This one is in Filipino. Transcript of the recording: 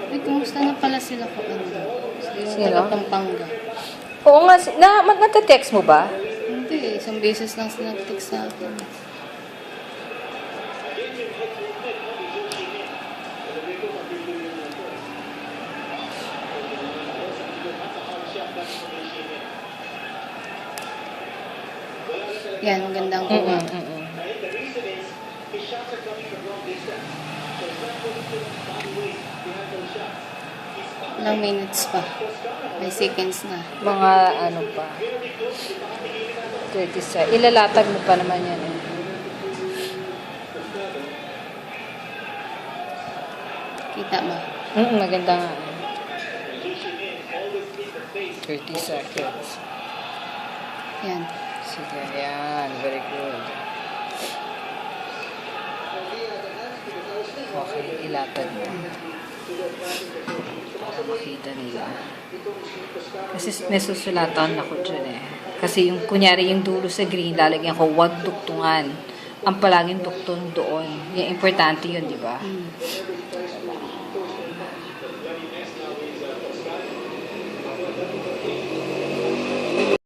Ay, kumusta na pala sila ko? Yung Sino? taga Pampanga. Oo nga, nagte-text mo ba? Hindi, isang beses lang sila nag-text sa akin. Yan, magandang kuha. Ilang minutes pa. May seconds na. Mga ano pa. 30 ilalatag mo pa naman yan eh. Kita mo. Maganda nga. 30 seconds. Yan. Sige, yan. Very good. Okay, ilatag mo. Para makita nila. Kasi nasusulatan ako dyan eh. Kasi yung, kunyari yung dulo sa green, lalagyan ko, huwag duktungan. Ang palaging duktong doon. Yung importante yun, di ba?